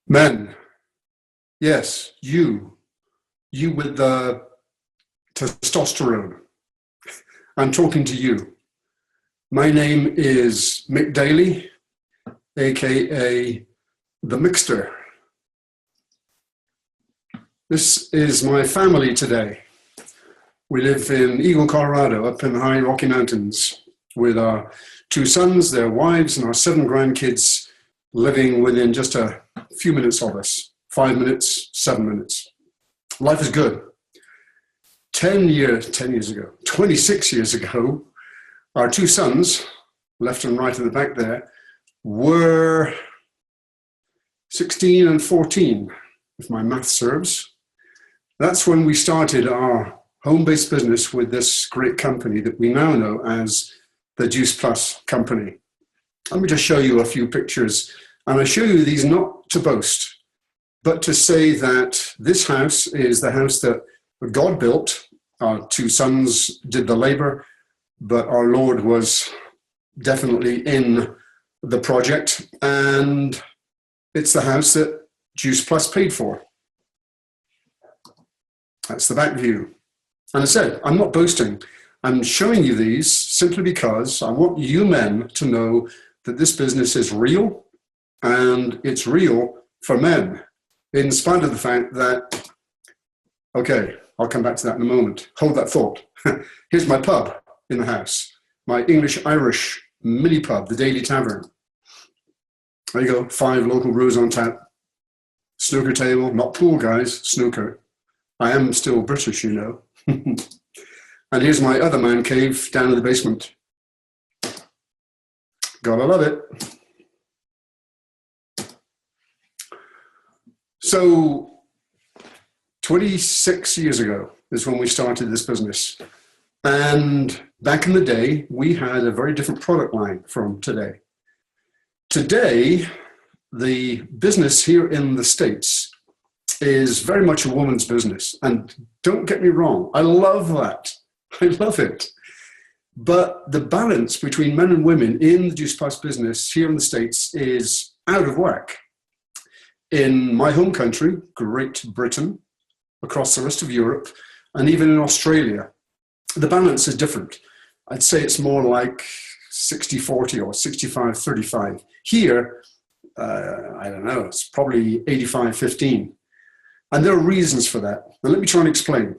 Men, yes, you with the testosterone. I'm talking to you. My name is Mick Daly, aka the Mickster. This is my family today. We live in Eagle, Colorado, up in the high Rocky Mountains, with our 2 sons, their wives, and our 7 grandkids living within just a few minutes of us. 5 minutes, 7 minutes. Life is good. 10 years ago, 26 years ago, our 2 sons, left and right in the back there, were 16 and 14, if my math serves. That's when we started our home-based business with this great company that we now know as the Juice Plus company. Let me just show you a few pictures. And I show you these not to boast, but to say that this house is the house that God built. Our 2 sons did the labor, but our Lord was definitely in the project. And it's the house that Juice Plus paid for. That's the back view. And I said, I'm not boasting. I'm showing you these simply because I want you men to know that this business is real, and it's real for men, in spite of the fact that, okay, I'll come back to that in a moment. Hold that thought. Here's my pub in the house, my English-Irish mini pub, the Daily Tavern. There you go, 5 local brews on tap, snooker table, not pool guys, snooker. I am still British, you know. And here's my other man cave down in the basement. Gotta love it. So 26 years ago is when we started this business. And back in the day, we had a very different product line from today. Today, the business here in the States is very much a woman's business. And don't get me wrong, I love that. I love it. But the balance between men and women in the Juice Plus business here in the States is out of whack. In my home country, Great Britain, across the rest of Europe, and even in Australia, the balance is different. I'd say it's more like 60-40 or 65-35. Here, I don't know, it's probably 85-15. And there are reasons for that. Now let me try and explain.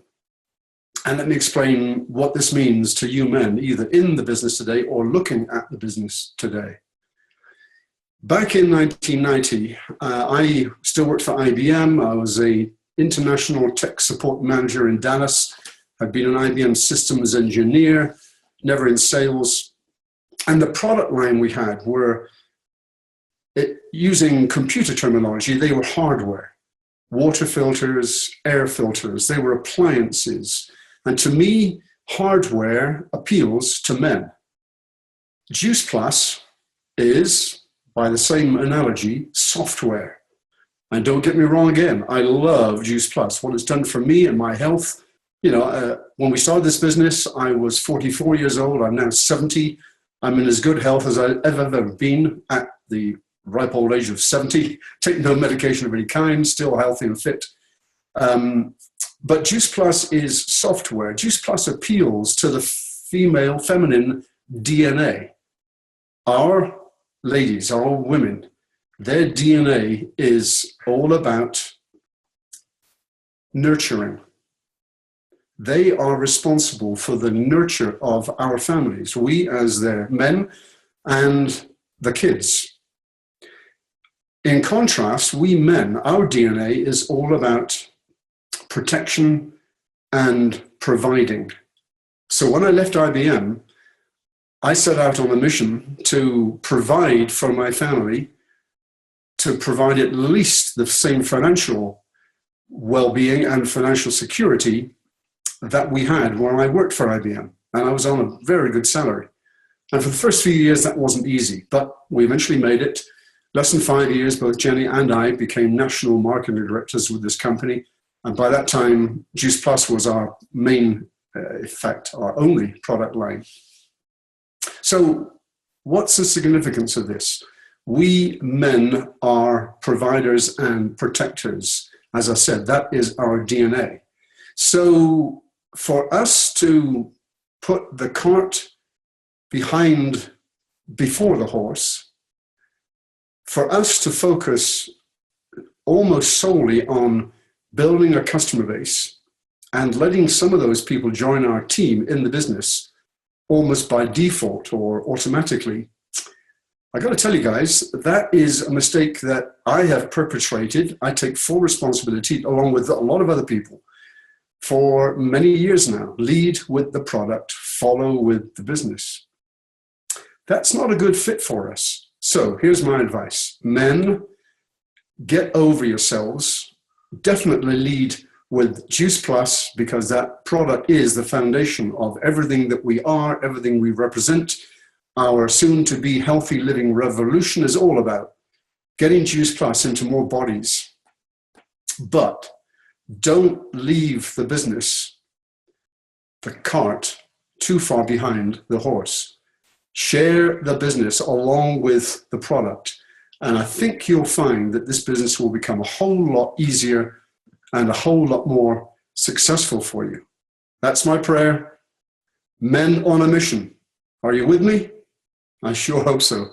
And let me explain what this means to you men, either in the business today or looking at the business today. Back in 1990, I still worked for IBM. I was an international tech support manager in Dallas. I'd been an IBM systems engineer, never in sales. And the product line we had were, using computer terminology, they were hardware. Water filters, air filters, they were appliances. And to me, hardware appeals to men. Juice Plus is, by the same analogy, software. And don't get me wrong again, I love Juice Plus. What it's done for me and my health. You know, when we started this business, I was 44 years old. I'm now 70. I'm in as good health as I've ever been at the ripe old age of 70. Take no medication of any kind, still healthy and fit. But Juice Plus is software. Juice Plus appeals to the feminine DNA. Our ladies, our women, their DNA is all about nurturing. They are responsible for the nurture of our families, we as their men and the kids. In contrast, we men, our DNA is all about protection and providing. So when I left IBM, I set out on a mission to provide for my family, to provide at least the same financial well-being and financial security that we had when I worked for IBM. And I was on a very good salary. And for the first few years, that wasn't easy, but we eventually made it. Less than 5 years, both Jenny and I became national marketing directors with this company. And by that time, Juice Plus was our main, in fact, our only product line. So what's the significance of this? We men are providers and protectors. As I said, that is our DNA. So for us to put the cart before the horse, for us to focus almost solely on building a customer base and letting some of those people join our team in the business almost by default or automatically, I got to tell you guys, that is a mistake that I have perpetrated. I take full responsibility along with a lot of other people for many years now. Lead with the product, follow with the business. That's not a good fit for us. So here's my advice. Men, get over yourselves. Definitely lead with Juice Plus, because that product is the foundation of everything that we are, everything we represent. Our soon-to-be healthy living revolution is all about getting Juice Plus into more bodies. But don't leave the business, the cart, too far behind the horse. Share the business along with the product. And I think you'll find that this business will become a whole lot easier and a whole lot more successful for you. That's my prayer. Men on a mission. Are you with me? I sure hope so.